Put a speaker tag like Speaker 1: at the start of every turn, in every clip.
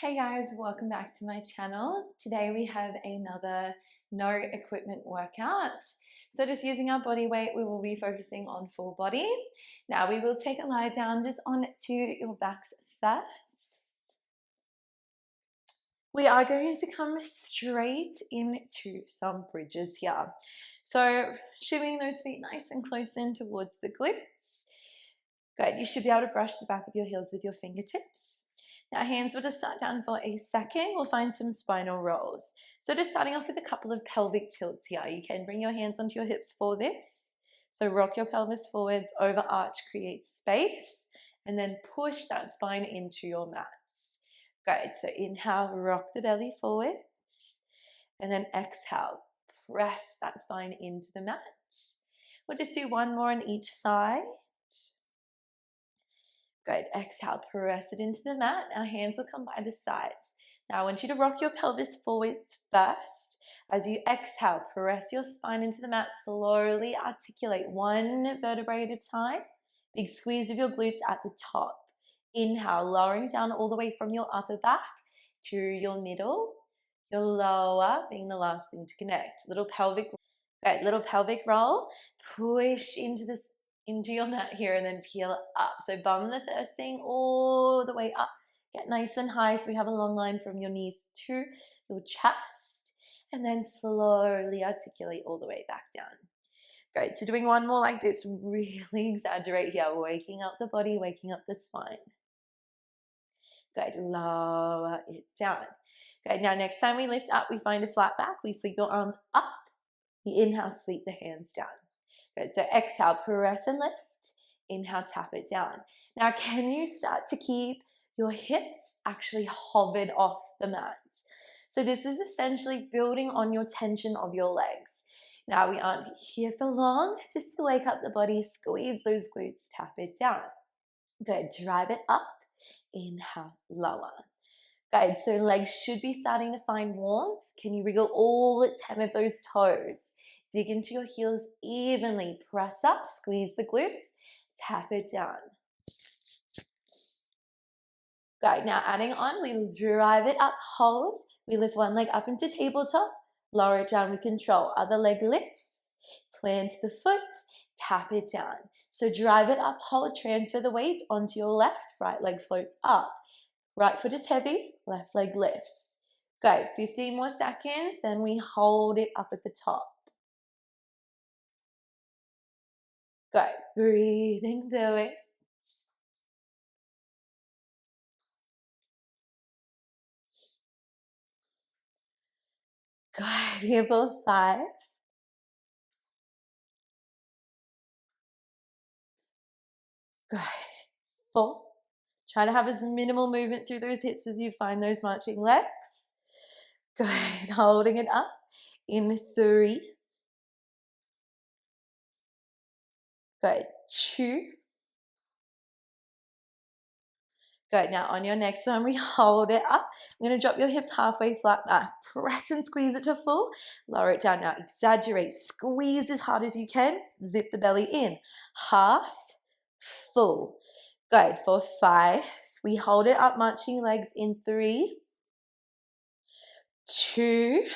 Speaker 1: Hey guys, welcome back to my channel. Today we have another no equipment workout. So just using our body weight, we will be focusing on full body. Now we will take a lie down just onto your backs first. We are going to come straight into some bridges here. So shimmying those feet nice and close in towards the glutes. Good, you should be able to brush the back of your heels with your fingertips. Now hands will just start down for a second. We'll find some spinal rolls. So just starting off with a couple of pelvic tilts here. You can bring your hands onto your hips for this. So rock your pelvis forwards, over arch, create space, and then push that spine into your mats. Good, so inhale, rock the belly forwards, and then exhale, press that spine into the mat. We'll just do one more on each side. Good, exhale, press it into the mat. Our hands will come by the sides. Now I want you to rock your pelvis forwards first. As you exhale, press your spine into the mat, slowly articulate one vertebrae at a time. Big squeeze of your glutes at the top. Inhale, lowering down all the way from your upper back to your middle, your lower being the last thing to connect. Little pelvic roll. Push into your mat here and then peel up. So bum the first thing all the way up. Get nice and high so we have a long line from your knees to your chest, and then slowly articulate all the way back down. Great, so doing one more like this, really exaggerate here, waking up the body, waking up the spine. Good, lower it down. Good, now next time we lift up, we find a flat back, we sweep your arms up, you inhale, sweep the hands down. Good, so exhale, press and lift, inhale, tap it down. Now can you start to keep your hips actually hovered off the mat? So this is essentially building on your tension of your legs. Now we aren't here for long, just to wake up the body, squeeze those glutes, tap it down. Good, drive it up, inhale, lower. Good, so legs should be starting to find warmth. Can you wriggle all 10 of those toes? Dig into your heels evenly, press up, squeeze the glutes, tap it down. Good, now adding on, we drive it up, hold. We lift one leg up into tabletop, lower it down with control. Other leg lifts, plant the foot, tap it down. So drive it up, hold, transfer the weight onto your left, right leg floats up. Right foot is heavy, left leg lifts. Good, 15 more seconds, then we hold it up at the top. Good, breathing through it. Good, here for 5. Good, 4. Try to have as minimal movement through those hips as you find those marching legs. Good, holding it up in 3. Good, 2. Good, now on your next one, we hold it up. I'm gonna drop your hips halfway flat back. Press and squeeze it to full. Lower it down now, exaggerate. Squeeze as hard as you can. Zip the belly in. Half, full. Good, for 5. We hold it up, marching legs in 3, 2.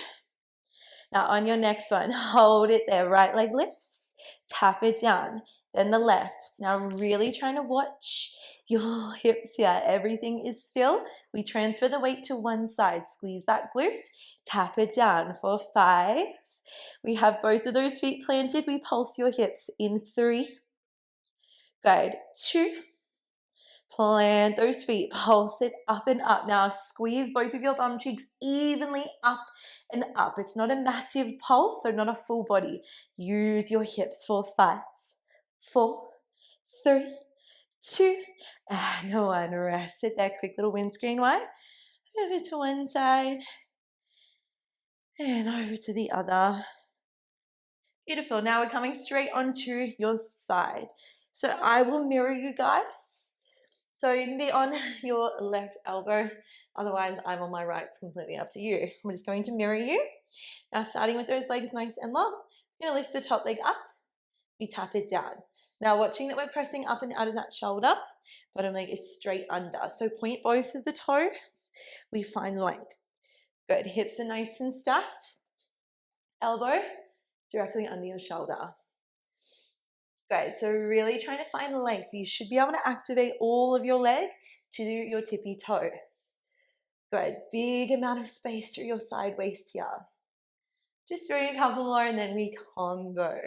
Speaker 1: Now on your next one, hold it there. Right leg lifts, tap it down. Then the left. Now really trying to watch your hips here. Everything is still. We transfer the weight to one side. Squeeze that glute, tap it down for 5. We have both of those feet planted. We pulse your hips in 3. Good, 2. Plant those feet, pulse it up and up. Now squeeze both of your bum cheeks evenly up and up. It's not a massive pulse, so not a full body. Use your hips for 5, 4, 3, 2, and 1. Rest it there. Quick little windscreen wipe. Over to one side and over to the other. Beautiful. Now we're coming straight onto your side. So I will mirror you guys. So you can be on your left elbow, otherwise I'm on my right. It's completely up to you. I'm just going to mirror you. Now starting with those legs nice and long, I'm going to lift the top leg up, we tap it down. Now watching that we're pressing up and out of that shoulder, bottom leg is straight under. So point both of the toes, we find length. Good, hips are nice and stacked. Elbow directly under your shoulder. Good, so really trying to find length. You should be able to activate all of your leg to your tippy toes. Good, big amount of space through your side waist here. Just doing a couple more and then we combo.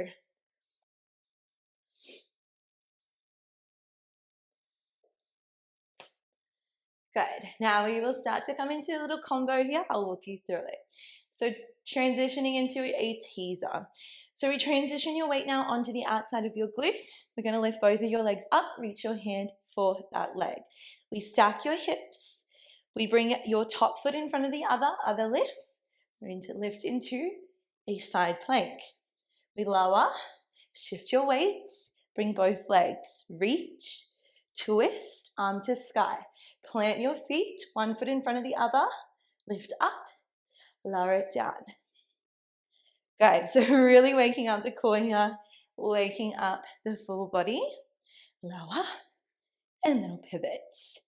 Speaker 1: Good. Now we will start to come into a little combo here. I'll walk you through it. So transitioning into a teaser. So we transition your weight now onto the outside of your glute. We're going to lift both of your legs up, reach your hand for that leg. We stack your hips. We bring your top foot in front of the other lifts. We're going to lift into a side plank. We lower, shift your weights, bring both legs, reach, twist, arm to sky. Plant your feet, one foot in front of the other, lift up, lower it down. Good, so really waking up the core here, waking up the full body, lower, and little pivots.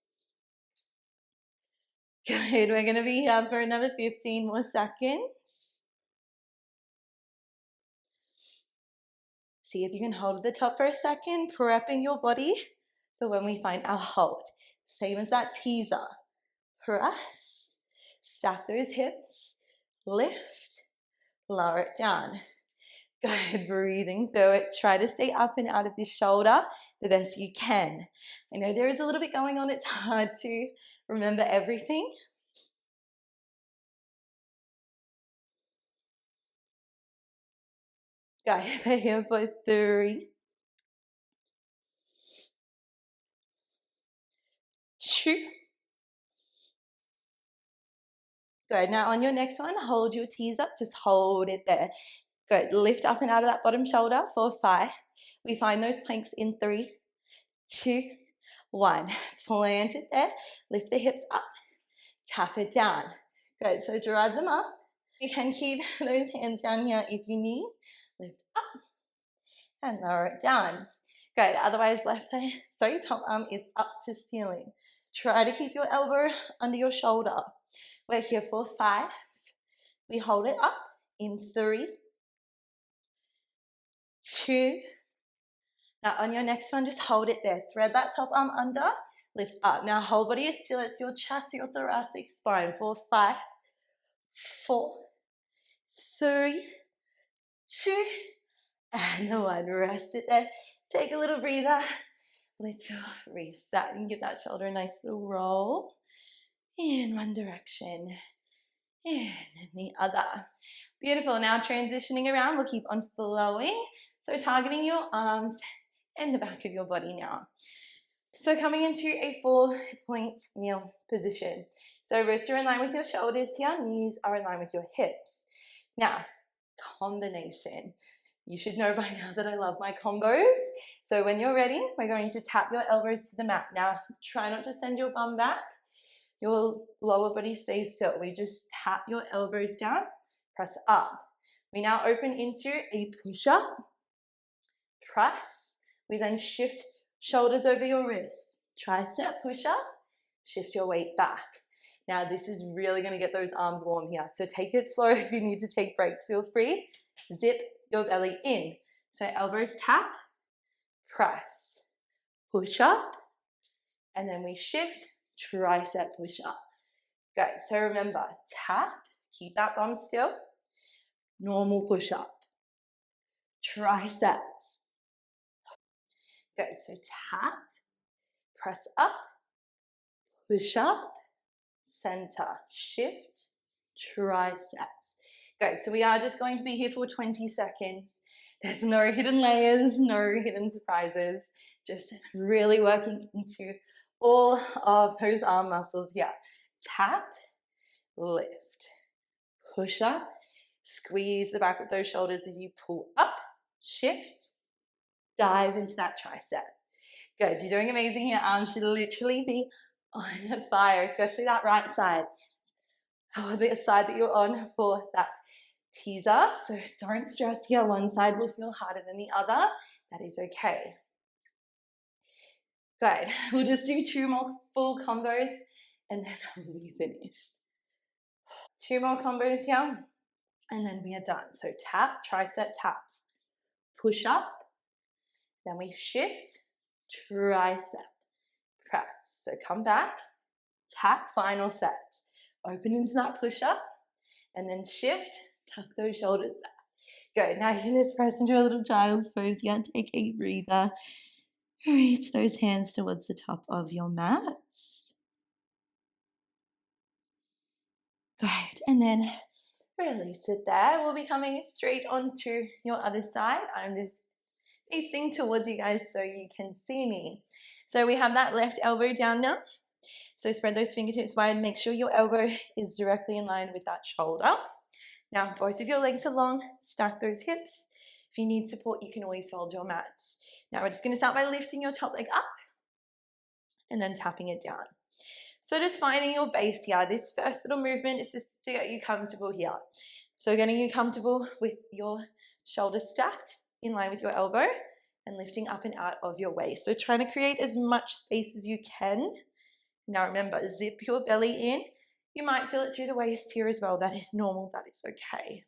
Speaker 1: Good, we're gonna be here for another 15 more seconds. See if you can hold at the top for a second, prepping your body for when we find our hold. Same as that teaser. Press, stack those hips, lift, lower it down. Good, breathing through it. Try to stay up and out of this shoulder the best you can. I know there is a little bit going on. It's hard to remember everything. Good, we're here for 3, 2. Good, now on your next one, hold your teaser. Just hold it there. Good, lift up and out of that bottom shoulder for 5. We find those planks in 3, 2, 1. Plant it there, lift the hips up, tap it down. Good, so drive them up. You can keep those hands down here if you need. Lift up and lower it down. Good, otherwise top arm is up to ceiling. Try to keep your elbow under your shoulder. We're here for 5. We hold it up in 3, 2. Now on your next one, just hold it there. Thread that top arm under, lift up. Now whole body is still, it's your chest, your thoracic spine for 5, 4, 3, 2, and 1. Rest it there. Take a little breather. Little reset and give that shoulder a nice little roll in one direction and in the other. Beautiful. Now transitioning around, we'll keep on flowing. So targeting your arms and the back of your body now. So coming into a 4-point kneel position. So wrists are in line with your shoulders here, knees are in line with your hips. Now, combination. You should know by now that I love my combos. So when you're ready, we're going to tap your elbows to the mat. Now, try not to send your bum back. Your lower body stays still. We just tap your elbows down, press up. We now open into a push-up, press. We then shift shoulders over your wrists. Tricep push-up, shift your weight back. Now this is really going to get those arms warm here. So take it slow. If you need to take breaks, feel free. Zip your belly in. So elbows tap, press, push up, and then we shift, tricep push up. Good, so remember, tap, keep that bum still, normal push up, triceps. Good, so tap, press up, push up, center, shift, triceps. Good, so we are just going to be here for 20 seconds. There's no hidden layers, no hidden surprises, just really working into all of those arm muscles here. Tap, lift, push up, squeeze the back of those shoulders as you pull up, shift, dive into that tricep. Good, you're doing amazing here. Arms should literally be on fire, especially that right side. Or the side that you're on for that teaser. So don't stress here. One side will feel harder than the other. That is okay. Good. We'll just do 2 more full combos and then we'll be finished. 2 more combos here and then we are done. So tap, tricep taps, push up, then we shift, tricep, press. So come back, tap, final set. Open into that push up and then shift, tuck those shoulders back. Good. Now you can just press into a little child's pose. You can take a breather. Reach those hands towards the top of your mats. Good. And then release it there. We'll be coming straight onto your other side. I'm just facing towards you guys so you can see me. So we have that left elbow down now. So spread those fingertips wide. Make sure your elbow is directly in line with that shoulder. Now both of your legs are long. Stack those hips. If you need support, you can always fold your mat. Now we're just going to start by lifting your top leg up and then tapping it down. So just finding your base here. This first little movement is just to get you comfortable here. So getting you comfortable with your shoulders stacked in line with your elbow and lifting up and out of your waist. So trying to create as much space as you can. Now remember, zip your belly in. You might feel it through the waist here as well. That is normal. That is okay.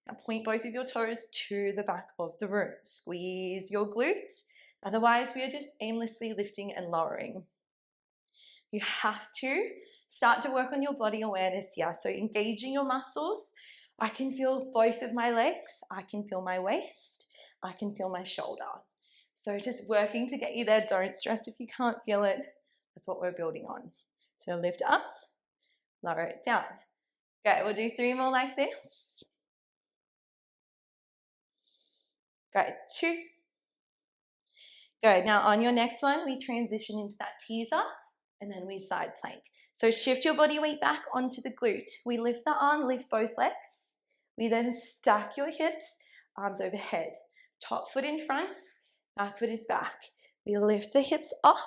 Speaker 1: Now point both of your toes to the back of the room. Squeeze your glutes. Otherwise, we are just aimlessly lifting and lowering. You have to start to work on your body awareness here. So engaging your muscles. I can feel both of my legs. I can feel my waist. I can feel my shoulder. So just working to get you there. Don't stress if you can't feel it. That's what we're building on. So lift up, lower it down. Okay, we'll do 3 more like this. Good, 2. Good, now on your next one, we transition into that teaser and then we side plank. So shift your body weight back onto the glute. We lift the arm, lift both legs. We then stack your hips, arms overhead. Top foot in front, back foot is back. We lift the hips off,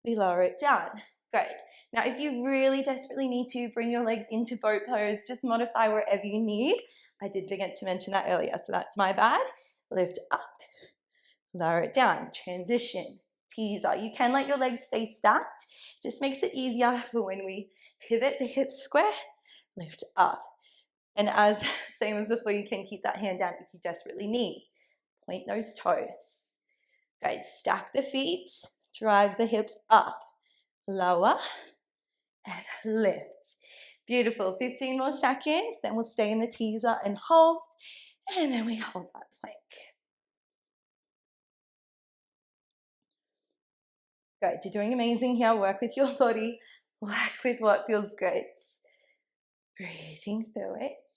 Speaker 1: we lower it down. Good. Now if you really desperately need to bring your legs into boat pose, just modify wherever you need. I did forget to mention that earlier, so that's my bad. Lift up, lower it down, transition, teaser. You can let your legs stay stacked. Just makes it easier for when we pivot the hips square, lift up. And as same as before, you can keep that hand down if you desperately need. Point those toes. Good, stack the feet, drive the hips up, lower, and lift. Beautiful, 15 more seconds, then we'll stay in the teaser and hold, and then we hold that plank. Good, you're doing amazing here. Work with your body, work with what feels good. Breathing through it.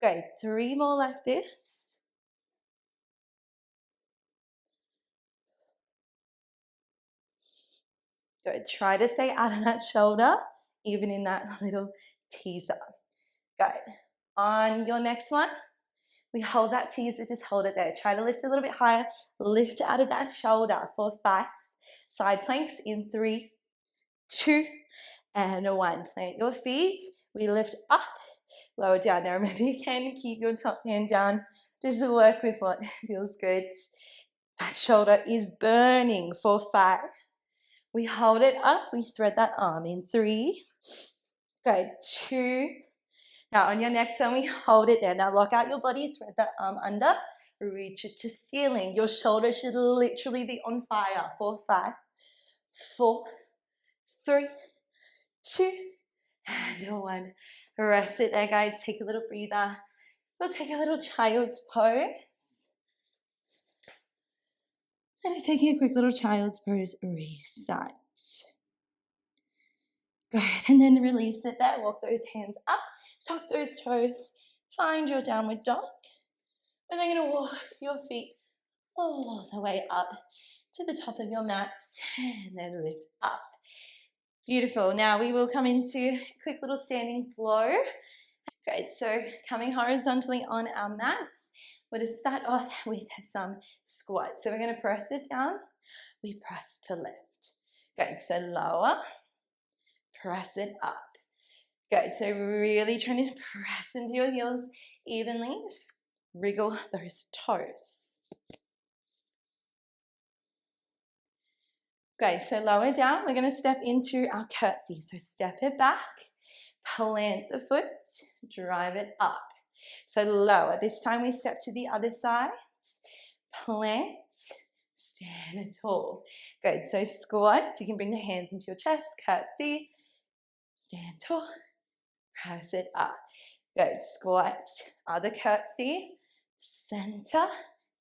Speaker 1: Good, 3 more like this. Good, try to stay out of that shoulder, even in that little teaser. Good. On your next one, we hold that teaser, just hold it there. Try to lift a little bit higher, lift out of that shoulder for 5. Side planks in 3, 2, and 1. Plant your feet. We lift up, lower down. Now remember, you can keep your top hand down just to work with what feels good. That shoulder is burning for 5. We hold it up. We thread that arm in 3. Good. 2. Now on your next one, we hold it there. Now lock out your body, thread that arm under, reach it to ceiling. Your shoulder should literally be on fire for 5, 4, 3, 2, and 1. Rest it there, guys. Take a little breather. We'll take a little child's pose. And just taking a quick little child's pose reset. Good, and then release it there. Walk those hands up, tuck those toes, find your downward dog. And then you're going to walk your feet all the way up to the top of your mats and then lift up. Beautiful. Now we will come into a quick little standing flow. Great. So coming horizontally on our mats, we're going to start off with some squats. So we're going to press it down. We press to lift. Good. So lower, press it up. Good, so really trying to press into your heels evenly, wriggle those toes. Good, so lower down, we're gonna step into our curtsy. So step it back, plant the foot, drive it up. So lower, this time we step to the other side, plant, stand tall. Good, so squat, you can bring the hands into your chest, curtsy, stand tall, press it up. Good, squat, other curtsy, center,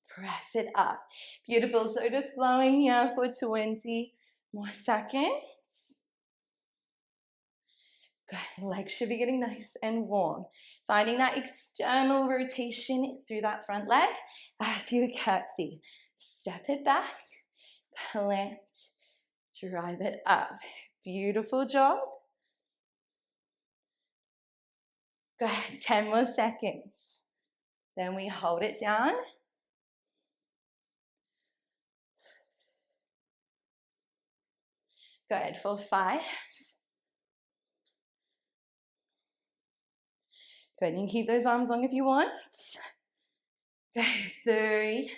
Speaker 1: press it up. Beautiful, so just flowing here for 20 more seconds. Good, legs should be getting nice and warm. Finding that external rotation through that front leg as you curtsy. Step it back, plant, drive it up. Beautiful job. Good, 10 more seconds. Then we hold it down. Good, for 5. Good, you can keep those arms long if you want. Good, 3.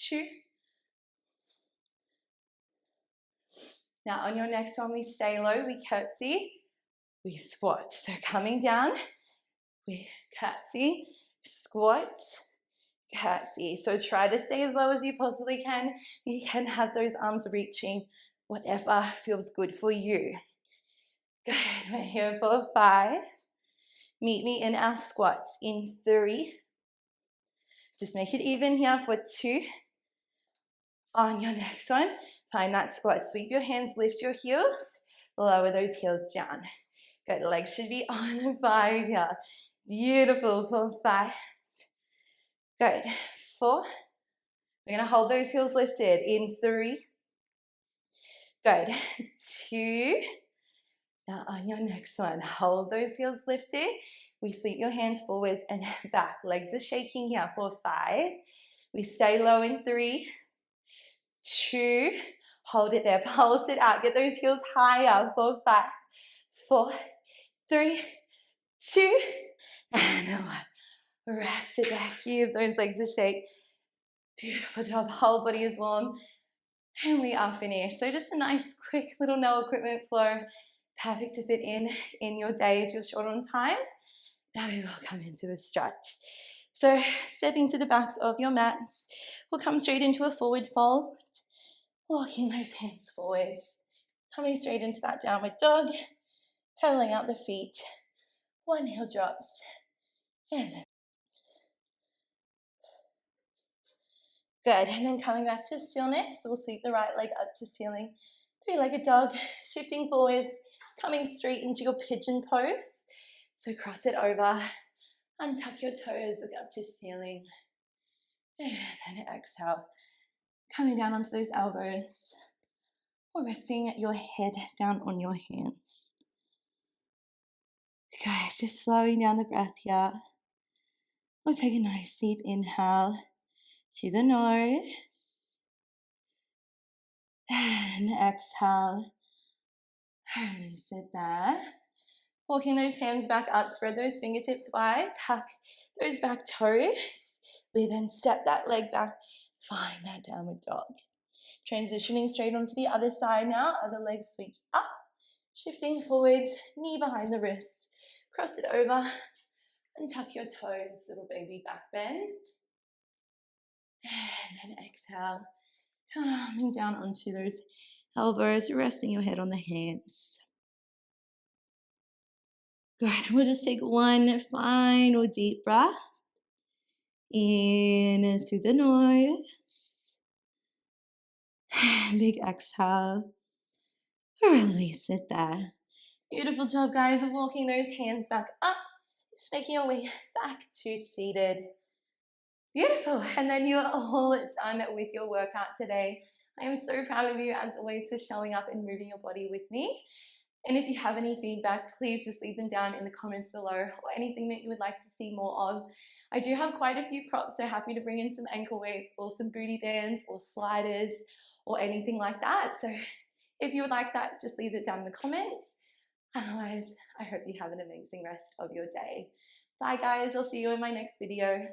Speaker 1: 2. Now on your next one, we stay low, we curtsy, we squat. So coming down, we curtsy, squat, curtsy. So try to stay as low as you possibly can. You can have those arms reaching, whatever feels good for you. Good, we're here for 5. Meet me in our squats in 3. Just make it even here for 2. On your next one, find that squat. Sweep your hands, lift your heels, lower those heels down. Good, legs should be on 5 here. Beautiful for 5. Good, 4. We're gonna hold those heels lifted in 3. Good, 2. Now on your next one, hold those heels lifted. We sweep your hands forwards and back. Legs are shaking here for 5. We stay low in 3, 2, hold it there, pulse it out, get those heels higher for 5, 4, 3, 2, and 1. Rest it back, give those legs a shake. Beautiful job, whole body is warm, and we are finished. So just a nice quick little no equipment flow, perfect to fit in your day if you're short on time. Now we will come into a stretch. So stepping to the backs of your mats, we'll come straight into a forward fold, walking those hands forwards, coming straight into that downward dog, pedaling out the feet, 1 heel drops, and then good, and then coming back to stillness, we'll sweep the right leg up to ceiling, 3-legged dog, shifting forwards, coming straight into your pigeon pose. So cross it over, untuck your toes, look up to ceiling, and then exhale, coming down onto those elbows, or resting your head down on your hands. Good, just slowing down the breath here. We'll take a nice deep inhale through the nose, and exhale, release it there. Walking those hands back up, spread those fingertips wide, tuck those back toes. We then step that leg back, find that downward dog. Transitioning straight onto the other side now, other leg sweeps up, shifting forwards, knee behind the wrist, cross it over, and tuck your toes, little baby back bend. And then exhale, coming down onto those elbows, resting your head on the hands. Good, we'll just take one final deep breath. In through the nose. Big exhale. Release it there. Beautiful job, guys, of walking those hands back up. Just making your way back to seated. Beautiful. And then you are all done with your workout today. I am so proud of you, as always, for showing up and moving your body with me. And if you have any feedback, please just leave them down in the comments below, or anything that you would like to see more of. I do have quite a few props, so happy to bring in some ankle weights or some booty bands or sliders
Speaker 2: or anything like that. So if you would like that, just leave it down in the comments. Otherwise, I hope you have an amazing rest of your day. Bye guys, I'll see you in my next video.